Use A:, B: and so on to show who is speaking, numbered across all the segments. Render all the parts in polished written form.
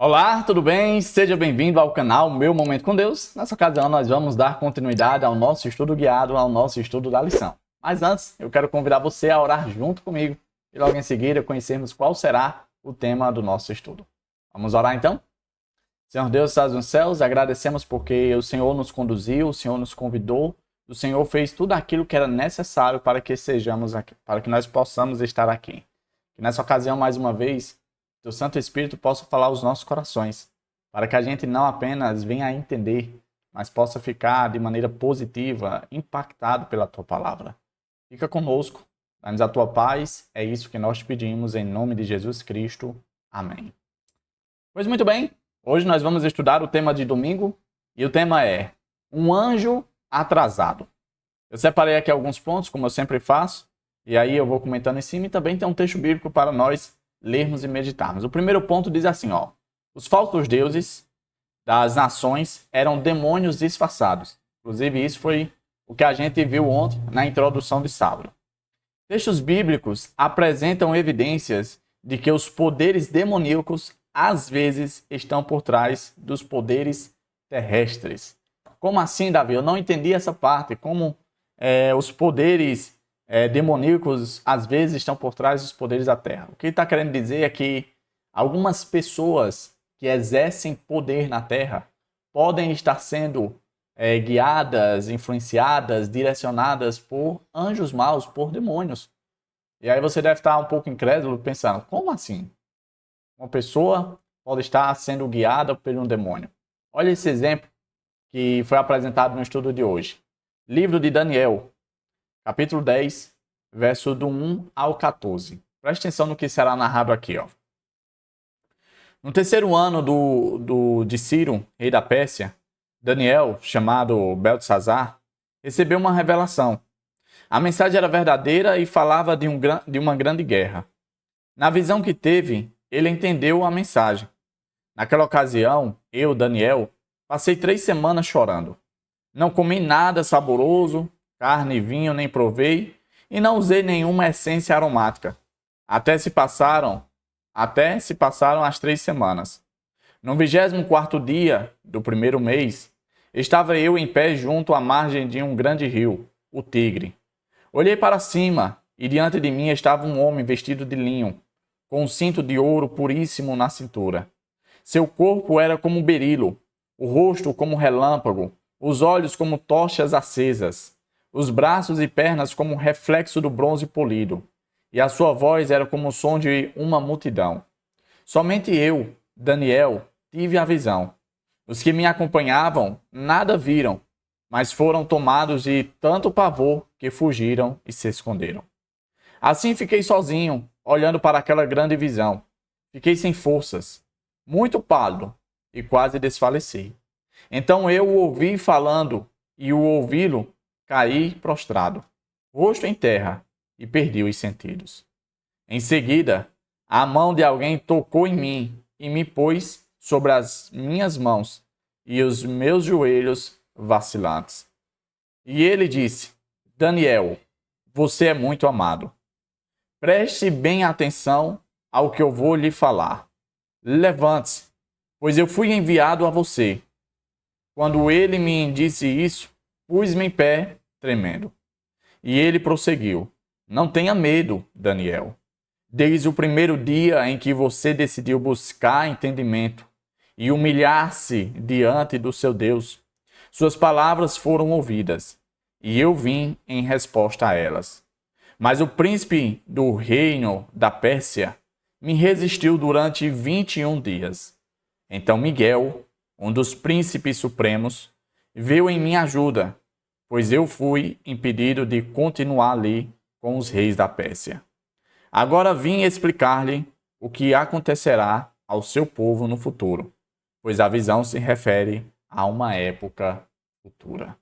A: Olá, tudo bem? Seja bem-vindo ao canal Meu Momento com Deus. Nessa ocasião, nós vamos dar continuidade ao nosso estudo guiado, ao nosso estudo da lição. Mas antes, eu quero convidar você a orar junto comigo e logo em seguida conhecermos qual será o tema do nosso estudo. Vamos orar então? Senhor Deus, estás nos céus, agradecemos porque o Senhor nos conduziu, o Senhor nos convidou, o Senhor fez tudo aquilo que era necessário para que sejamos aqui, para que nós possamos estar aqui. Que nessa ocasião, mais uma vez, Teu Santo Espírito possa falar aos nossos corações, para que a gente não apenas venha a entender, mas possa ficar de maneira positiva, impactado pela Tua palavra. Fica conosco, dá-nos a Tua paz, é isso que nós te pedimos em nome de Jesus Cristo. Amém. Pois muito bem, hoje nós vamos estudar o tema de domingo, e o tema é Um Anjo Atrasado. Eu separei aqui alguns pontos, como eu sempre faço, e aí eu vou comentando em cima, e também tem um texto bíblico para nós lermos e meditarmos. O primeiro ponto diz assim, os falsos deuses das nações eram demônios disfarçados. Inclusive, isso foi o que a gente viu ontem na introdução de sábado. Textos bíblicos apresentam evidências de que os poderes demoníacos às vezes estão por trás dos poderes terrestres. Como assim, Davi? Eu não entendi essa parte. Como os poderes demoníacos às vezes estão por trás dos poderes da terra. O que está querendo dizer é que algumas pessoas que exercem poder na terra podem estar sendo guiadas, influenciadas, direcionadas por anjos maus, por demônios. E aí você deve estar um pouco incrédulo pensando, como assim? Uma pessoa pode estar sendo guiada por um demônio. Olha esse exemplo que foi apresentado no estudo de hoje. Livro de Daniel, capítulo 10, verso do 1 ao 14. Preste atenção no que será narrado aqui. No terceiro ano de Ciro, rei da Pérsia, Daniel, chamado Beltesazar, recebeu uma revelação. A mensagem era verdadeira e falava de uma grande guerra. Na visão que teve, ele entendeu a mensagem. Naquela ocasião, eu, Daniel, passei 3 semanas chorando. Não comi nada saboroso, carne e vinho nem provei, e não usei nenhuma essência aromática. Até se passaram as 3 semanas. No 24º dia do primeiro mês, estava eu em pé junto à margem de um grande rio, o Tigre. Olhei para cima, e diante de mim estava um homem vestido de linho, com um cinto de ouro puríssimo na cintura. Seu corpo era como berilo, o rosto como relâmpago, os olhos como tochas acesas, os braços e pernas como reflexo do bronze polido, e a sua voz era como o som de uma multidão. Somente eu, Daniel, tive a visão. Os que me acompanhavam nada viram, mas foram tomados de tanto pavor que fugiram e se esconderam. Assim fiquei sozinho, olhando para aquela grande visão. Fiquei sem forças, muito pálido, e quase desfaleci. Então eu o ouvi falando, e o ouvi-lo caí prostrado, rosto em terra, e perdi os sentidos. Em seguida, a mão de alguém tocou em mim e me pôs sobre as minhas mãos e os meus joelhos vacilantes. E ele disse, Daniel, você é muito amado. Preste bem atenção ao que eu vou lhe falar. Levante-se, pois eu fui enviado a você. Quando ele me disse isso, pus-me em pé, tremendo. E ele prosseguiu, não tenha medo, Daniel. Desde o primeiro dia em que você decidiu buscar entendimento e humilhar-se diante do seu Deus, suas palavras foram ouvidas, e eu vim em resposta a elas. Mas o príncipe do reino da Pérsia me resistiu durante 21 dias. Então Miguel, um dos príncipes supremos, veio em minha ajuda, pois eu fui impedido de continuar ali com os reis da Pérsia. Agora vim explicar-lhe o que acontecerá ao seu povo no futuro, pois a visão se refere a uma época futura.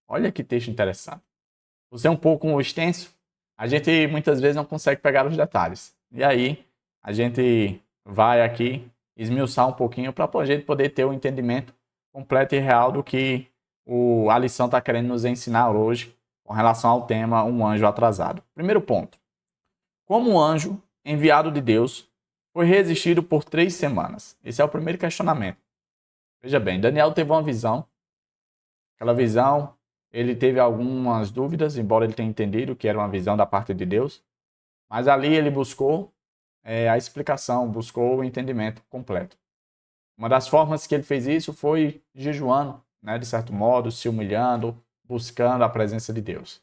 A: Olha que texto interessante. Você é um pouco extenso, a gente muitas vezes não consegue pegar os detalhes. E aí, a gente vai aqui esmiuçar um pouquinho para a gente poder ter o entendimento completo e real do que a lição está querendo nos ensinar hoje com relação ao tema Um Anjo Atrasado. Primeiro ponto. Como um anjo enviado de Deus, foi resistido por 3 semanas. Esse é o primeiro questionamento. Veja bem, Daniel teve uma visão. Aquela visão, ele teve algumas dúvidas, embora ele tenha entendido que era uma visão da parte de Deus. Mas ali ele buscou a explicação, buscou o entendimento completo. Uma das formas que ele fez isso foi jejuando, né, de certo modo, se humilhando, buscando a presença de Deus.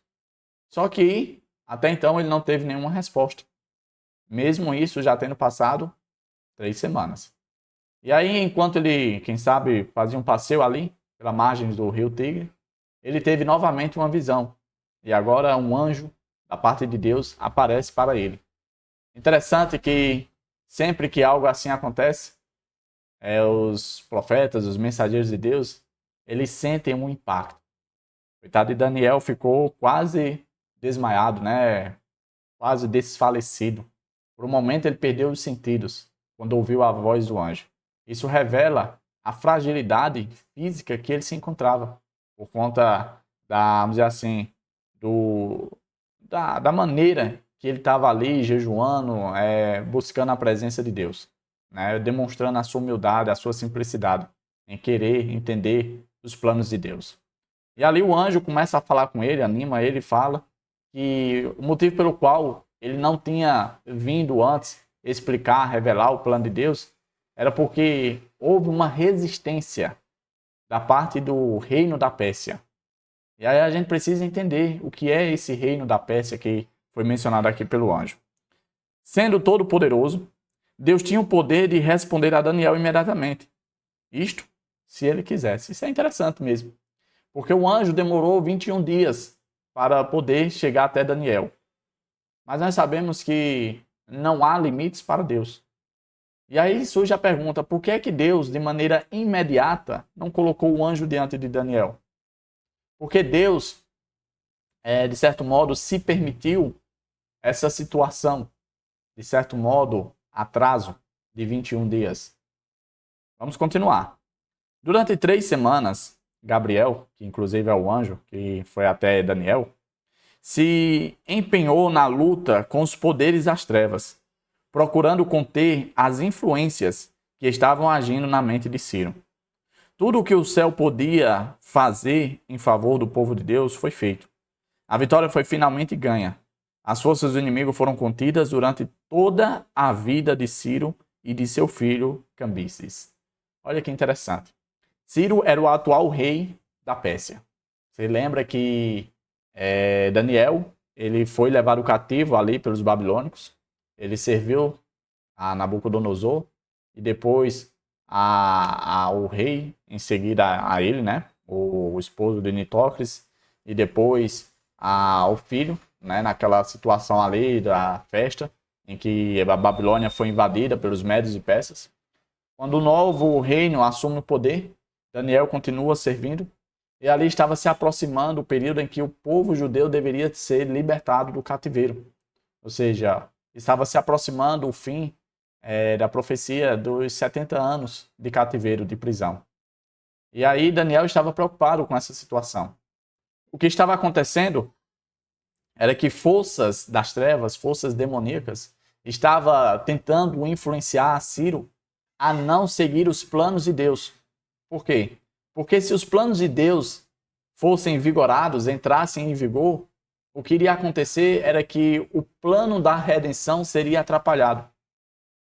A: Só que, até então, ele não teve nenhuma resposta. Mesmo isso já tendo passado 3 semanas. E aí, enquanto ele, quem sabe, fazia um passeio ali, pela margem do rio Tigre, ele teve novamente uma visão. E agora um anjo, da parte de Deus, aparece para ele. Interessante que, sempre que algo assim acontece, os profetas, os mensageiros de Deus, eles sentem um impacto. Coitado de Daniel ficou quase desmaiado, né? Quase desfalecido. Por um momento ele perdeu os sentidos quando ouviu a voz do anjo. Isso revela a fragilidade física que ele se encontrava, por conta vamos dizer assim, da maneira que ele estava ali jejuando, buscando a presença de Deus, né? Demonstrando a sua humildade, a sua simplicidade em querer entender os planos de Deus. E ali o anjo começa a falar com ele, anima ele, fala que o motivo pelo qual ele não tinha vindo antes explicar, revelar o plano de Deus, era porque houve uma resistência da parte do reino da Pérsia. E aí a gente precisa entender o que é esse reino da Pérsia que foi mencionado aqui pelo anjo. Sendo todo-poderoso, Deus tinha o poder de responder a Daniel imediatamente. Isto, se ele quisesse. Isso é interessante mesmo. Porque o anjo demorou 21 dias para poder chegar até Daniel. Mas nós sabemos que não há limites para Deus. E aí surge a pergunta, por que é que Deus, de maneira imediata, não colocou o anjo diante de Daniel? Porque Deus, de certo modo, se permitiu essa situação, de certo modo, atraso de 21 dias. Vamos continuar. Durante 3 semanas, Gabriel, que inclusive é o anjo que foi até Daniel, se empenhou na luta com os poderes das trevas, procurando conter as influências que estavam agindo na mente de Ciro. Tudo o que o céu podia fazer em favor do povo de Deus foi feito. A vitória foi finalmente ganha. As forças do inimigo foram contidas durante toda a vida de Ciro e de seu filho Cambises. Olha que interessante. Ciro era o atual rei da Pérsia. Você lembra que Daniel ele foi levado cativo ali pelos babilônicos. Ele serviu a Nabucodonosor e depois ao rei, em seguida a ele, né? O esposo de Nitocris, e depois ao filho, né? Naquela situação ali da festa, em que a Babilônia foi invadida pelos Médios e Persas. Quando o novo reino assume o poder, Daniel continua servindo, e ali estava se aproximando o período em que o povo judeu deveria ser libertado do cativeiro. Ou seja, estava se aproximando o fim da profecia dos 70 anos de cativeiro, de prisão. E aí Daniel estava preocupado com essa situação. O que estava acontecendo era que forças das trevas, forças demoníacas, estavam tentando influenciar Ciro a não seguir os planos de Deus. Por quê? Porque se os planos de Deus fossem vigorados, entrassem em vigor, o que iria acontecer era que o plano da redenção seria atrapalhado.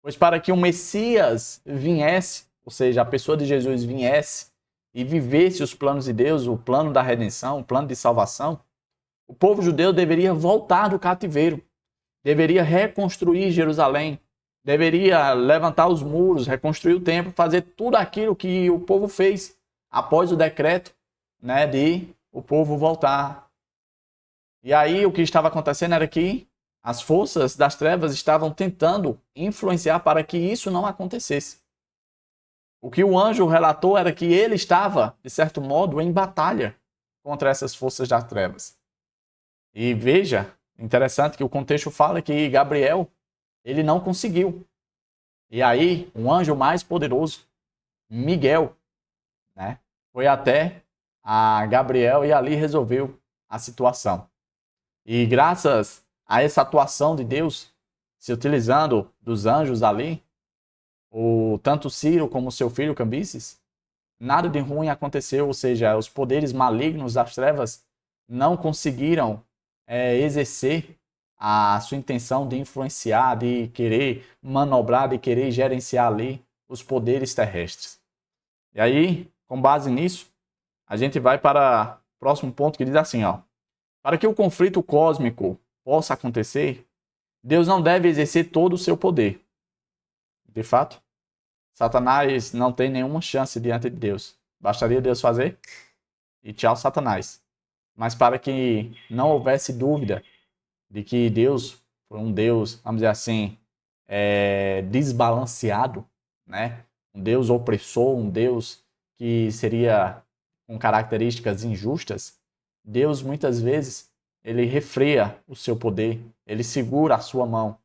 A: Pois para que o Messias viesse, ou seja, a pessoa de Jesus viesse e vivesse os planos de Deus, o plano da redenção, o plano de salvação, o povo judeu deveria voltar do cativeiro, deveria reconstruir Jerusalém, deveria levantar os muros, reconstruir o templo, fazer tudo aquilo que o povo fez após o decreto, né, de o povo voltar. E aí o que estava acontecendo era que as forças das trevas estavam tentando influenciar para que isso não acontecesse. O que o anjo relatou era que ele estava, de certo modo, em batalha contra essas forças das trevas. E veja, interessante que o contexto fala que Gabriel, ele não conseguiu. E aí, um anjo mais poderoso, Miguel, né, foi até a Gabriel e ali resolveu a situação. E graças a essa atuação de Deus, se utilizando dos anjos ali, tanto Ciro como seu filho Cambises, nada de ruim aconteceu, ou seja, os poderes malignos das trevas não conseguiram exercer a sua intenção de influenciar, de querer manobrar, de querer gerenciar ali os poderes terrestres. E aí, com base nisso, a gente vai para o próximo ponto que diz assim, ó: para que o conflito cósmico possa acontecer, Deus não deve exercer todo o seu poder. De fato, Satanás não tem nenhuma chance diante de Deus. Bastaria Deus fazer e tchau, Satanás. Mas para que não houvesse dúvida de que Deus foi um Deus, vamos dizer assim, desbalanceado, né? Um Deus opressor, um Deus que seria com características injustas, Deus muitas vezes ele refreia o seu poder, ele segura a sua mão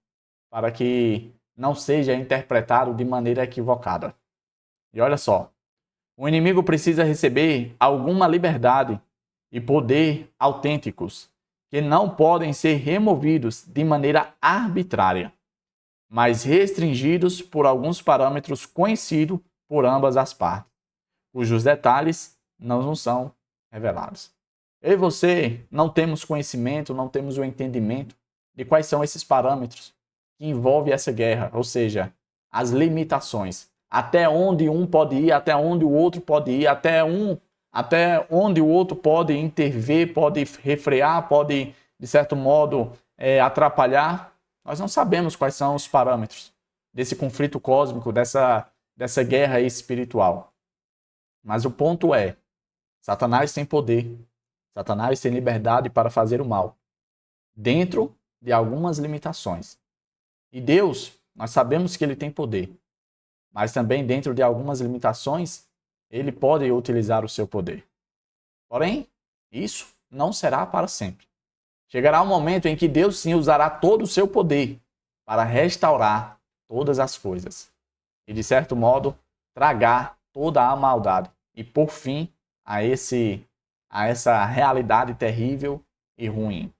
A: para que não seja interpretado de maneira equivocada. E olha só, o inimigo precisa receber alguma liberdade e poder autênticos que não podem ser removidos de maneira arbitrária, mas restringidos por alguns parâmetros conhecidos por ambas as partes, cujos detalhes não nos são revelados. Eu e você não temos conhecimento, não temos o entendimento de quais são esses parâmetros que envolvem essa guerra, ou seja, as limitações. Até onde um pode ir, até onde o outro pode ir, até onde o outro pode intervir, pode refrear, pode, de certo modo, atrapalhar. Nós não sabemos quais são os parâmetros desse conflito cósmico, dessa guerra espiritual. Mas o ponto é, Satanás tem poder, Satanás tem liberdade para fazer o mal, dentro de algumas limitações. E Deus, nós sabemos que ele tem poder, mas também dentro de algumas limitações, ele pode utilizar o seu poder. Porém, isso não será para sempre. Chegará um momento em que Deus sim usará todo o seu poder para restaurar todas as coisas e, de certo modo, tragar toda a maldade e pôr fim a essa realidade terrível e ruim.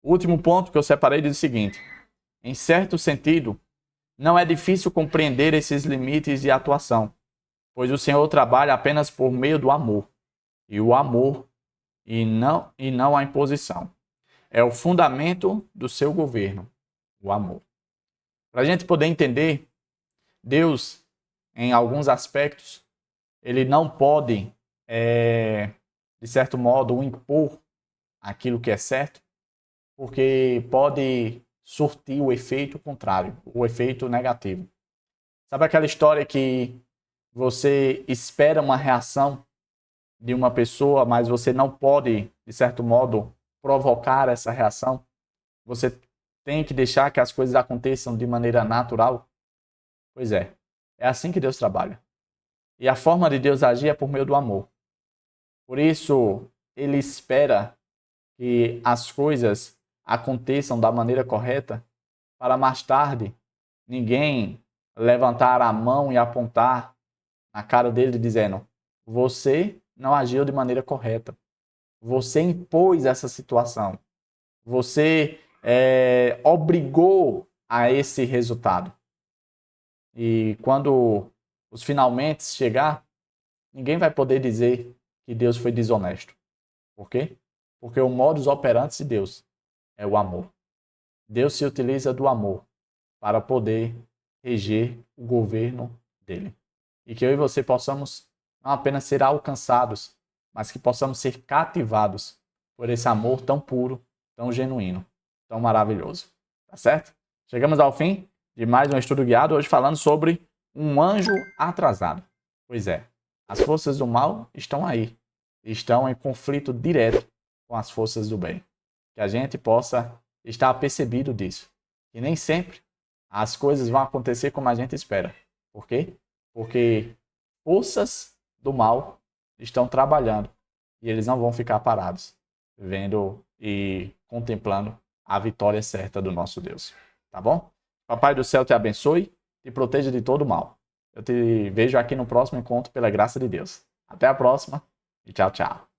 A: O último ponto que eu separei diz o seguinte: em certo sentido, não é difícil compreender esses limites de atuação, pois o Senhor trabalha apenas por meio do amor, e o amor e não a imposição. É o fundamento do seu governo, o amor. Para a gente poder entender, Deus, em alguns aspectos, ele não pode, de certo modo, impor aquilo que é certo, porque pode surtir o efeito contrário, o efeito negativo. Sabe aquela história que você espera uma reação de uma pessoa, mas você não pode, de certo modo, provocar essa reação? Você tem que deixar que as coisas aconteçam de maneira natural? Pois é assim que Deus trabalha. E a forma de Deus agir é por meio do amor. Por isso, ele espera que as coisas aconteçam da maneira correta, para mais tarde ninguém levantar a mão e apontar na cara dele dizendo: você não agiu de maneira correta, você impôs essa situação, você obrigou a esse resultado. E quando os finalmente chegar, ninguém vai poder dizer que Deus foi desonesto. Por quê? Porque o modus operandi de Deus é o amor. Deus se utiliza do amor para poder reger o governo dele. E que eu e você possamos não apenas ser alcançados, mas que possamos ser cativados por esse amor tão puro, tão genuíno, tão maravilhoso. Tá certo? Chegamos ao fim de mais um estudo guiado, hoje falando sobre um anjo atrasado. Pois é, as forças do mal estão aí, estão em conflito direto com as forças do bem. Que a gente possa estar apercebido disso. E nem sempre as coisas vão acontecer como a gente espera. Por quê? Porque forças do mal estão trabalhando e eles não vão ficar parados, vendo e contemplando a vitória certa do nosso Deus. Tá bom? Papai do céu te abençoe e proteja de todo mal. Eu te vejo aqui no próximo encontro pela graça de Deus. Até a próxima e tchau, tchau.